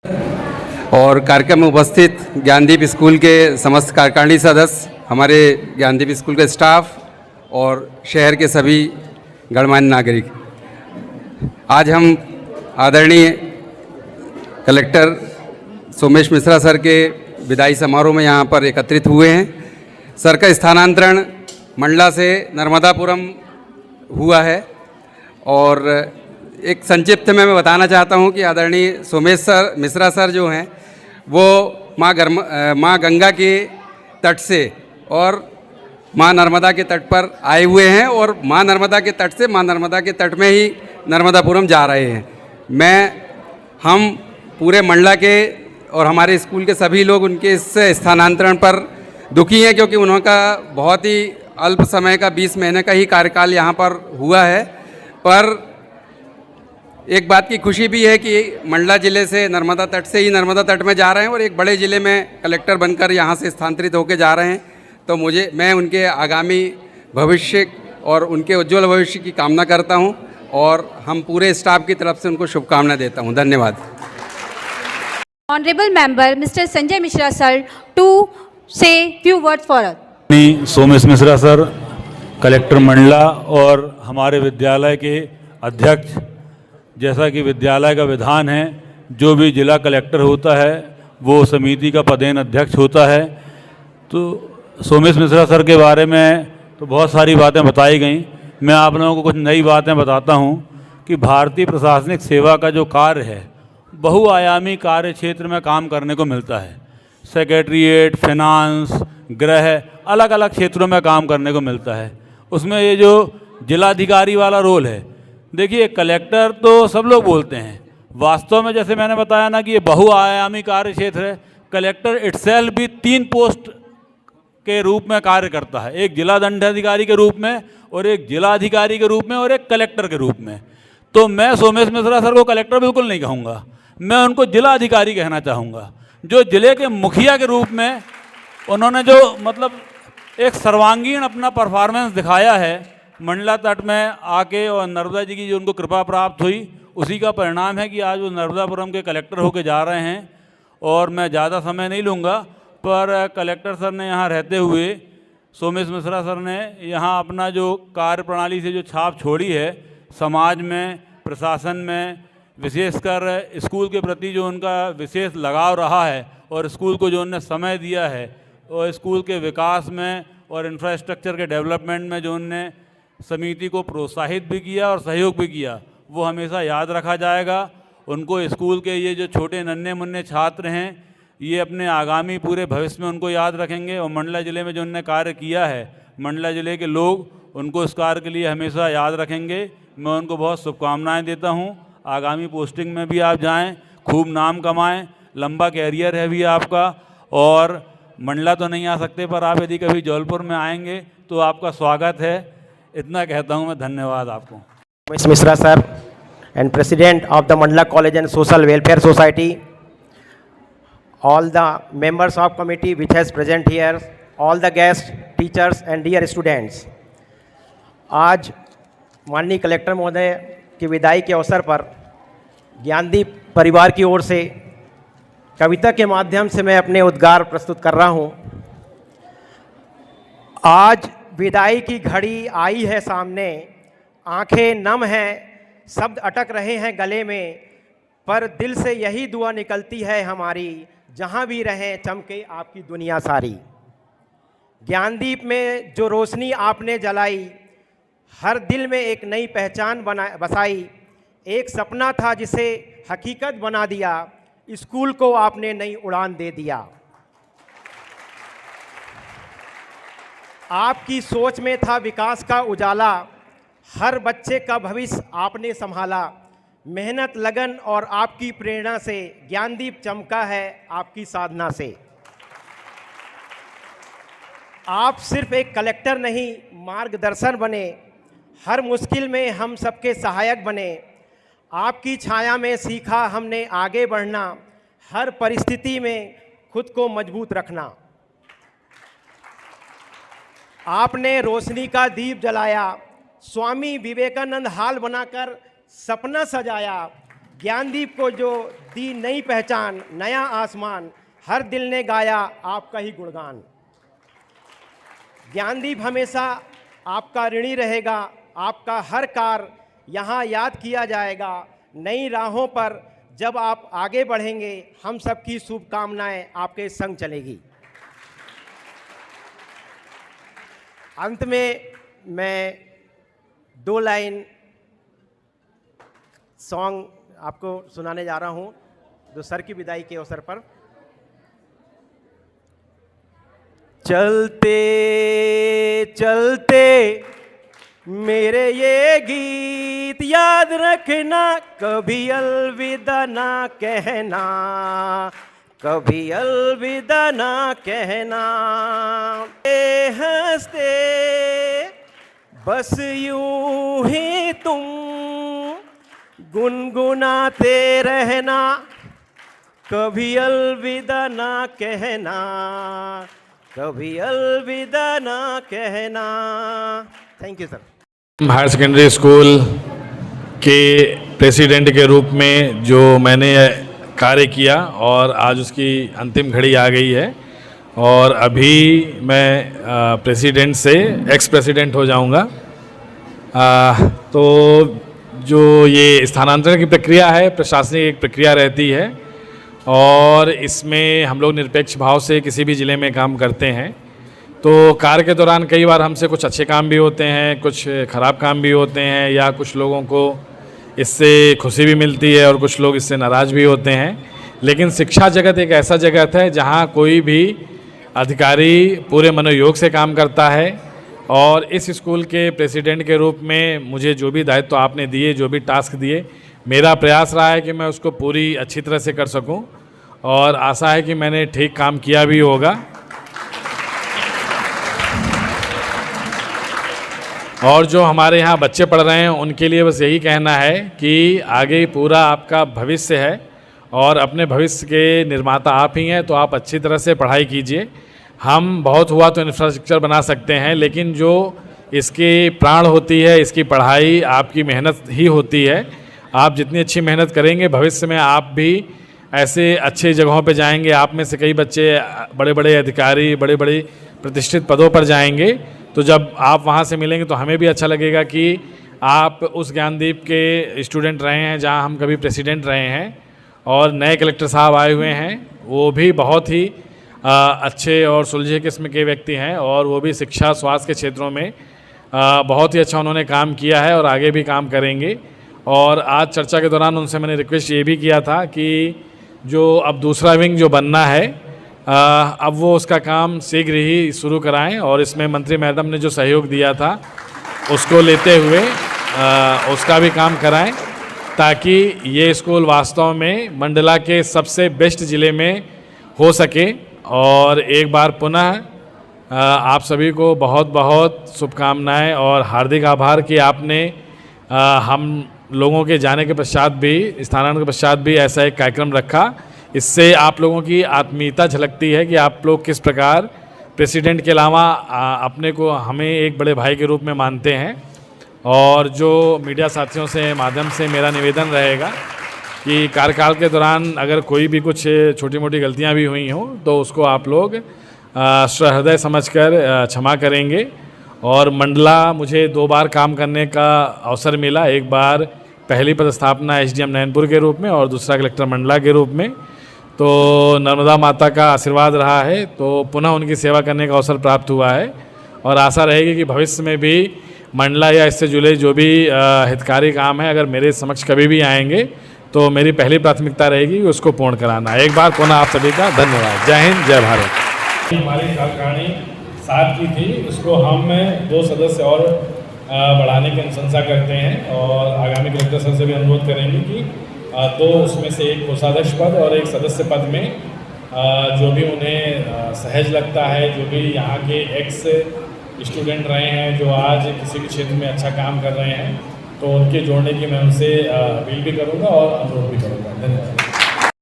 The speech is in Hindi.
और कार्यक्रम में उपस्थित ज्ञानदीप स्कूल के समस्त कार्यकारिणी सदस्य, हमारे ज्ञानदीप स्कूल के स्टाफ और शहर के सभी गणमान्य नागरिक, आज हम आदरणीय कलेक्टर सोमेश मिश्रा सर के विदाई समारोह में यहाँ पर एकत्रित हुए हैं। सर का स्थानांतरण मंडला से नर्मदापुरम हुआ है और एक संक्षिप्त में मैं बताना चाहता हूँ कि आदरणीय सोमेश मिश्रा सर जो हैं वो माँ गंगा के तट से और माँ नर्मदा के तट पर आए हुए हैं और माँ नर्मदा के तट से माँ नर्मदा के तट में ही नर्मदापुरम जा रहे हैं। हम पूरे मंडला के और हमारे स्कूल के सभी लोग उनके इस स्थानांतरण पर दुखी हैं, क्योंकि उनका बहुत ही अल्प समय का 20 महीने का ही कार्यकाल यहाँ पर हुआ है। पर एक बात की खुशी भी है कि मंडला ज़िले से नर्मदा तट से ही नर्मदा तट में जा रहे हैं और एक बड़े ज़िले में कलेक्टर बनकर यहाँ से स्थानांतरित होकर जा रहे हैं। तो मैं उनके आगामी भविष्य और उनके उज्ज्वल भविष्य की कामना करता हूँ और हम पूरे स्टाफ की तरफ से उनको शुभकामनाएं देता हूँ। धन्यवाद। Honorable Member Mr. Sanjay Mishra sir to say few words for us. Somesh Mishra sir, collector Mandla और हमारे विद्यालय के अध्यक्ष, जैसा कि विद्यालय का विधान है जो भी जिला कलेक्टर होता है वो समिति का पदेन अध्यक्ष होता है। तो सोमेश मिश्रा सर के बारे में तो बहुत सारी बातें बताई गई। मैं आप लोगों को कुछ नई बातें बताता हूं कि भारतीय प्रशासनिक सेवा का जो कार्य है बहुआयामी कार्य क्षेत्र में काम करने को मिलता है। सेक्रेटरीट, फाइनेंस, गृह, अलग अलग क्षेत्रों में काम करने को मिलता है। उसमें ये जो जिलाधिकारी वाला रोल है, देखिए कलेक्टर तो सब लोग बोलते हैं, वास्तव में जैसे मैंने बताया ना कि ये बहुआयामी कार्य क्षेत्र है। कलेक्टर इटसेल्फ भी 3 पोस्ट के रूप में कार्य करता है, एक जिला दंडाधिकारी के रूप में और एक जिलाधिकारी के रूप में और एक कलेक्टर के रूप में। तो मैं सोमेश मिश्रा सर को कलेक्टर बिल्कुल नहीं कहूँगा, मैं उनको जिला अधिकारी कहना चाहूँगा। जो जिले के मुखिया के रूप में उन्होंने जो एक सर्वांगीण अपना परफॉर्मेंस दिखाया है मंडला तट में आके और नर्मदा जी की जो उनको कृपा प्राप्त हुई, उसी का परिणाम है कि आज वो नर्मदापुरम के कलेक्टर होके जा रहे हैं। और मैं ज़्यादा समय नहीं लूँगा, पर कलेक्टर सर ने यहाँ रहते हुए, सोमेश मिश्रा सर ने यहाँ अपना जो कार्य प्रणाली से जो छाप छोड़ी है समाज में, प्रशासन में, विशेषकर स्कूल के प्रति जो उनका विशेष लगाव रहा है और स्कूल को जो उनने समय दिया है और स्कूल के विकास में और इंफ्रास्ट्रक्चर के डेवलपमेंट में जो उनने समिति को प्रोत्साहित भी किया और सहयोग भी किया, वो हमेशा याद रखा जाएगा। उनको स्कूल के ये जो छोटे नन्हे मुन्ने छात्र हैं ये अपने आगामी पूरे भविष्य में उनको याद रखेंगे और मंडला ज़िले में जो उन्होंने कार्य किया है, मंडला ज़िले के लोग उनको इस कार्य के लिए हमेशा याद रखेंगे। मैं उनको बहुत शुभकामनाएं देता हूं। आगामी पोस्टिंग में भी आप जाएं, खूब नाम कमाएं, लंबा कैरियर है भी आपका। और मंडला तो नहीं आ सकते, पर आप यदि कभी जौलपुर में आएंगे तो आपका स्वागत है। इतना कहता हूं मैं। धन्यवाद आपको। Ms. Mishra sir and President of the Mandla College and Social Welfare Society, all the members of committee which has present here, all the guests, teachers and dear students, आज माननीय कलेक्टर महोदय की विदाई के अवसर पर ज्ञानदीप परिवार की ओर से कविता के माध्यम से मैं अपने उद्गार प्रस्तुत कर रहा हूँ। आज विदाई की घड़ी आई है सामने, आंखें नम हैं, शब्द अटक रहे हैं गले में, पर दिल से यही दुआ निकलती है हमारी, जहाँ भी रहें चमके आपकी दुनिया सारी। ज्ञानदीप में जो रोशनी आपने जलाई, हर दिल में एक नई पहचान बसाई। एक सपना था जिसे हकीकत बना दिया, स्कूल को आपने नई उड़ान दे दिया। आपकी सोच में था विकास का उजाला, हर बच्चे का भविष्य आपने संभाला। मेहनत, लगन और आपकी प्रेरणा से ज्ञानदीप चमका है आपकी साधना से। आप सिर्फ एक कलेक्टर नहीं, मार्गदर्शन बने, हर मुश्किल में हम सबके सहायक बने। आपकी छाया में सीखा हमने आगे बढ़ना, हर परिस्थिति में खुद को मजबूत रखना। आपने रोशनी का दीप जलाया, स्वामी विवेकानंद हाल बनाकर सपना सजाया। ज्ञानदीप को जो दी नई पहचान, नया आसमान, हर दिल ने गाया आपका ही गुणगान। ज्ञानदीप हमेशा आपका ऋणी रहेगा, आपका हर कार्य यहाँ याद किया जाएगा। नई राहों पर जब आप आगे बढ़ेंगे, हम सबकी शुभकामनाएं आपके संग चलेगी। अंत में मैं 2 लाइन सॉन्ग आपको सुनाने जा रहा हूँ, जो सर की विदाई के अवसर पर। चलते चलते मेरे ये गीत याद रखना, कभी अलविदा ना कहना, कभी अलविदा ना कहना। हंसते बस यूं ही तुम गुनगुनाते रहना, कभी अलविदा ना कहना, कभी अलविदा ना कहना। Thank you sir. Higher secondary school के प्रेसिडेंट के रूप में जो मैंने कार्य किया और आज उसकी अंतिम घड़ी आ गई है और अभी मैं प्रेसिडेंट से एक्स प्रेसिडेंट हो जाऊंगा। तो जो ये स्थानांतरण की प्रक्रिया है, प्रशासनिक एक प्रक्रिया रहती है और इसमें हम लोग निरपेक्ष भाव से किसी भी ज़िले में काम करते हैं। तो कार्य के दौरान कई बार हमसे कुछ अच्छे काम भी होते हैं, कुछ ख़राब काम भी होते हैं, या कुछ लोगों को इससे खुशी भी मिलती है और कुछ लोग इससे नाराज़ भी होते हैं। लेकिन शिक्षा जगत एक ऐसा जगत है जहाँ कोई भी अधिकारी पूरे मनोयोग से काम करता है और इस स्कूल के प्रेसिडेंट के रूप में मुझे जो भी दायित्व आपने दिए, जो भी टास्क दिए, मेरा प्रयास रहा है कि मैं उसको पूरी अच्छी तरह से कर सकूं और आशा है कि मैंने ठीक काम किया भी होगा। और जो हमारे यहाँ बच्चे पढ़ रहे हैं उनके लिए बस यही कहना है कि आगे पूरा आपका भविष्य है और अपने भविष्य के निर्माता आप ही हैं, तो आप अच्छी तरह से पढ़ाई कीजिए। हम बहुत हुआ तो इंफ्रास्ट्रक्चर बना सकते हैं, लेकिन जो इसकी प्राण होती है, इसकी पढ़ाई आपकी मेहनत ही होती है। आप जितनी अच्छी मेहनत करेंगे, भविष्य में आप भी ऐसे अच्छे जगहों पे जाएंगे। आप में से कई बच्चे बड़े बड़े अधिकारी, बड़े बड़े प्रतिष्ठित पदों पर जाएंगे। तो जब आप वहाँ से मिलेंगे तो हमें भी अच्छा लगेगा कि आप उस ज्ञानदीप के स्टूडेंट रहे हैं जहाँ हम कभी प्रेसिडेंट रहे हैं। और नए कलेक्टर साहब आए हुए हैं, वो भी बहुत ही अच्छे और सुलझे किस्म के व्यक्ति हैं और वो भी शिक्षा स्वास्थ्य के क्षेत्रों में बहुत ही अच्छा उन्होंने काम किया है और आगे भी काम करेंगे। और आज चर्चा के दौरान उनसे मैंने रिक्वेस्ट ये भी किया था कि जो अब दूसरा विंग जो बनना है, अब वो उसका काम शीघ्र ही शुरू कराएं और इसमें मंत्री मैडम ने जो सहयोग दिया था उसको लेते हुए उसका भी काम कराएं, ताकि ये स्कूल वास्तव में मंडला के सबसे बेस्ट ज़िले में हो सके। और एक बार पुनः आप सभी को बहुत बहुत शुभकामनाएं और हार्दिक आभार कि आपने हम लोगों के जाने के पश्चात भी, स्थानांतरण के पश्चात भी ऐसा एक कार्यक्रम रखा। इससे आप लोगों की आत्मीयता झलकती है कि आप लोग किस प्रकार प्रेसिडेंट के अलावा अपने को, हमें एक बड़े भाई के रूप में मानते हैं। और जो मीडिया साथियों से माध्यम से मेरा निवेदन रहेगा कि कार्यकाल के दौरान अगर कोई भी कुछ छोटी मोटी गलतियां भी हुई हों तो उसको आप लोग सहृदय समझकर क्षमा करेंगे। और मंडला मुझे 2 बार काम करने का अवसर मिला, एक बार पहली पदस्थापना एसडीएम नैनपुर के रूप में और दूसरा कलेक्टर मंडला के रूप में। तो नर्मदा माता का आशीर्वाद रहा है, तो पुनः उनकी सेवा करने का अवसर प्राप्त हुआ है और आशा रहेगी कि भविष्य में भी मंडला या इससे जुड़े जो भी हितकारी काम है, अगर मेरे समक्ष कभी भी आएंगे तो मेरी पहली प्राथमिकता रहेगी उसको पूर्ण कराना। एक बार पुनः आप सभी का धन्यवाद। जय हिंद, जय भारत। हमारी कार्यकारिणी 7 की थी, उसको हम 2 सदस्य और बढ़ाने की अनुशंसा करते हैं और आगामी कलेक्टर सर से भी अनुरोध करेंगे कि 2 उसमें से एक कोषाध्यक्ष पद और एक सदस्य पद में जो भी उन्हें सहज लगता है, जो भी यहाँ के एक्स स्टूडेंट रहे हैं, जो आज किसी भी क्षेत्र में अच्छा काम कर रहे हैं, तो उनके जोड़ने की मैं उनसे अपील भी करूँगा और अनुरोध भी करूँगा। धन्यवाद।